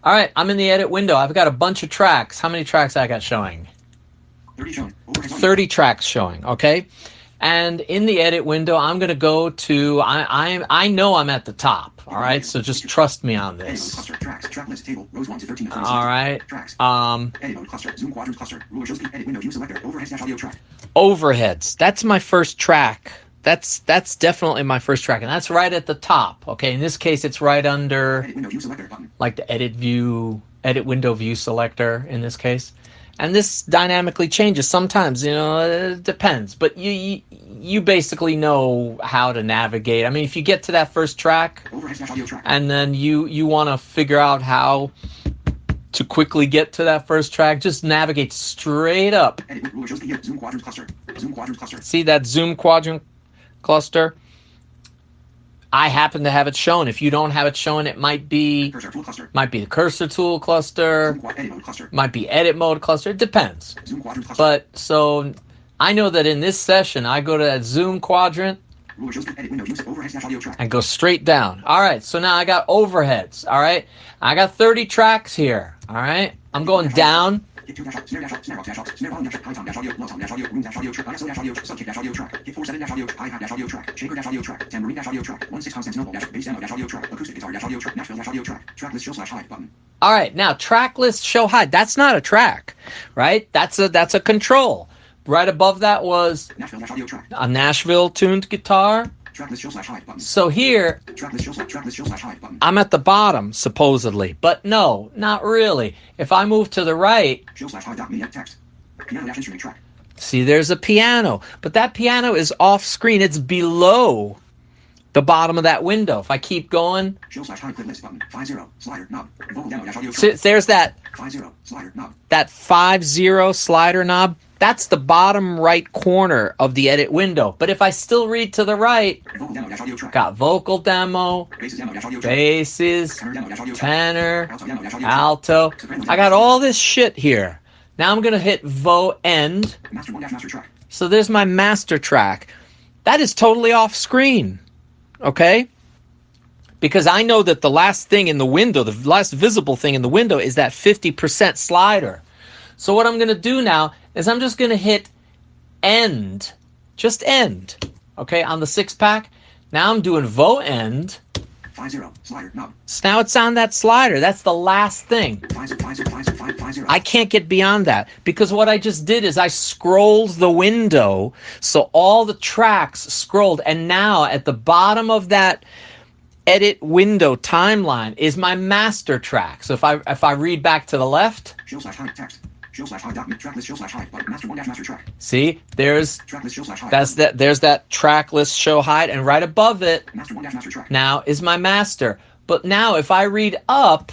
All right, I'm in the edit window. I've got a bunch of tracks. How many tracks I got showing? 30 showing. 30 tracks showing, okay? And in the edit window, I'm going to go to, I know I'm at the top, all right? So just trust me on this. Cluster, tracks, track list, table, rows 1 to 13. All right. Tracks. Edit mode, cluster, zoom quadrant cluster, ruler shows edit window, view selector, overhead audio track. Overheads. That's my first track. That's definitely my first track, and that's right at the top. Okay, in this case, it's right under Edit window, view selector button. like the edit window view selector in this case. And this dynamically changes sometimes, it depends. But you basically know how to navigate. I mean, if you get to that first track, and then you want to figure out how to quickly get to that first track, just navigate straight up. Zoom quadrant cluster. Zoom quadrant cluster. See that zoom quadrant cluster? I happen to have it shown. If you don't have it shown, it might be the cursor tool cluster, might be edit mode cluster. It depends. But so I know that in this session, I go to that zoom quadrant and go straight down. All right, so now I got overheads. All right, I got 30 tracks here. All right, I'm going down. All right, now track list show high. That's not a track, right? That's a control. Right above that was a Nashville tuned guitar. So here, I'm at the bottom, supposedly. But no, not really. If I move to the right, see, there's a piano. But that piano is off screen. It's below the bottom of that window. If I keep going, see, there's that 5-0 slider knob. That's the bottom right corner of the edit window. But if I still read to the right, got vocal demo, basses, tenor, alto. I got all this shit here. Now I'm going to hit Vo End. So there's my master track. That is totally off screen. Okay? Because I know that the last thing in the window, the last visible thing in the window is that 50% slider. So what I'm going to do now is I'm just going to hit end, just end, okay, on the 6-pack. Now I'm doing Vo End. 5-0 slider knob. So now it's on that slider. That's the last thing. I can't get beyond that because what I just did is I scrolled the window, so all the tracks scrolled, and now at the bottom of that edit window timeline is my master track. So if I read back to the left, see, there's that track list show hide, and right above it now is my master. But now if I read up,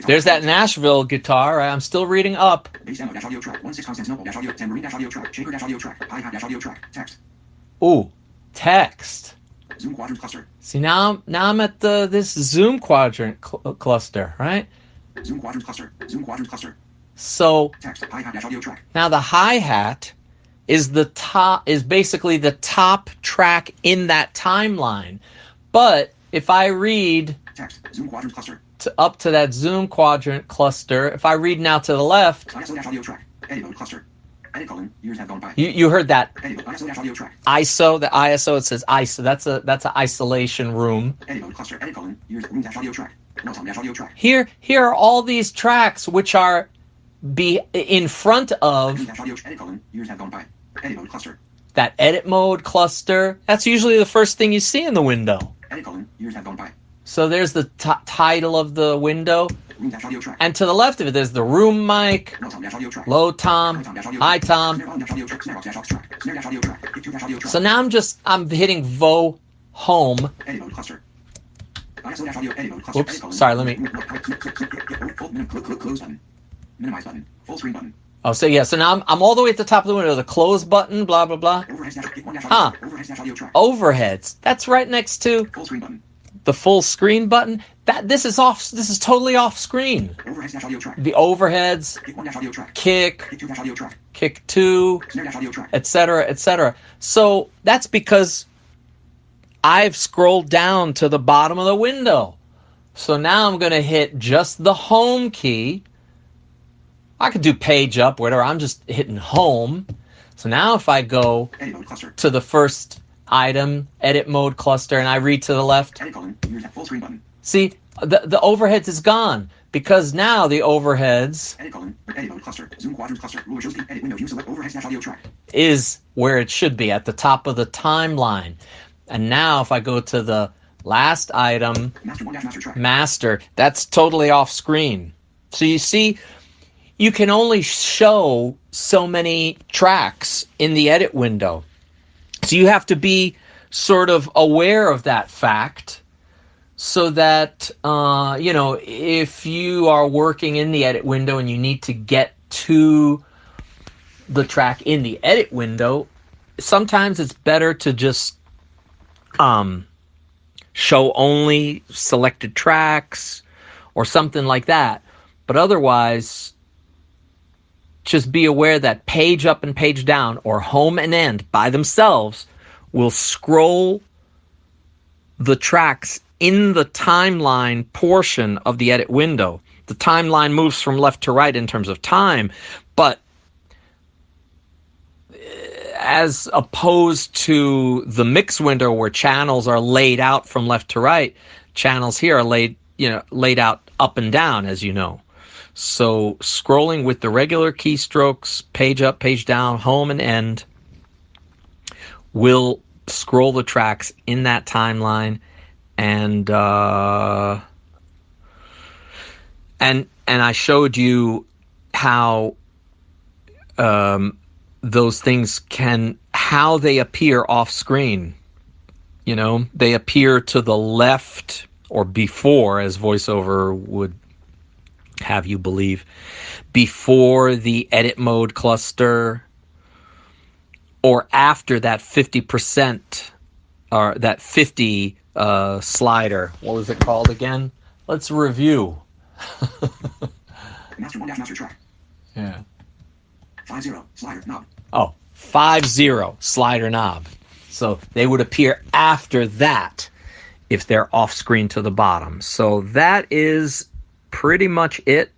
there's that Nashville guitar, right? I'm still reading up. Ooh, text. Zoom quadrant cluster. See, now I'm at this zoom quadrant cluster, right? Zoom quadrant cluster. Zoom quadrant cluster. So text hi-hat audio track. Now the hi-hat is basically the top track in that timeline. But if I read text zoom quadrant cluster up to that zoom quadrant cluster, if I read now to the left, ISO-audio track. Edit mode cluster. Edit colon, years have gone by. You heard that. Edit mode, ISO-audio track. ISO, the ISO, it says ISO. That's an isolation room. Edit mode cluster. Edit colon, years room-audio track. Audio track. Here are all these tracks which are in front of edit colon, years have gone by. Edit mode cluster. That edit mode cluster. That's usually the first thing you see in the window. Edit colon, years have gone by. So there's the title of the window. And to the left of it, there's the room mic, low tom, high tom. So now I'm hitting Vo Home. Oops, sorry, let me. Minimize button. Full screen button. Oh, so yeah, so now I'm all the way at the top of the window. The close button, blah, blah, blah. Huh. Overheads. That's right next to full screen button. the full screen button, this is totally off screen. Overheads audio track. The overheads, Kick 1 audio track. kick, Kick 2 audio track. kick 2, Snare audio track. etc., etc. So that's because I've scrolled down to the bottom of the window. So now I'm going to hit just the home key. I could do page up, whatever. I'm just hitting home. So now if I go Edit mode cluster. to the first item, edit mode cluster, and I read to the left, Edit colon. Use that full screen button. see, the overheads is gone because now the overheads Edit colon. Edit mode cluster. Zoom quadrants cluster. Ruler shows the edit window. View select overheads audio track. is where it should be, at the top of the timeline. And now if I go to the last item, Master 1 master track. master, that's totally off screen. So you see, you can only show so many tracks in the edit window. So you have to be sort of aware of that fact so that, if you are working in the edit window and you need to get to the track in the edit window, sometimes it's better to just show only selected tracks or something like that. But otherwise, just be aware that page up and page down, or home and end by themselves, will scroll the tracks in the timeline portion of the edit window. The timeline moves from left to right in terms of time, but as opposed to the mix window where channels are laid out from left to right, channels here are laid out up and down, as you know. So scrolling with the regular keystrokes, page up, page down, home and end, will scroll the tracks in that timeline, and I showed you how those things how they appear off screen. They appear to the left, or before, as VoiceOver would have you believe, before the edit mode cluster, or after that 50% or that 50 slider. What was it called again? Let's review. Master 1 master track. Yeah. 50 slider knob. Oh, 50 slider knob. So they would appear after that if they're off screen to the bottom. So that is pretty much it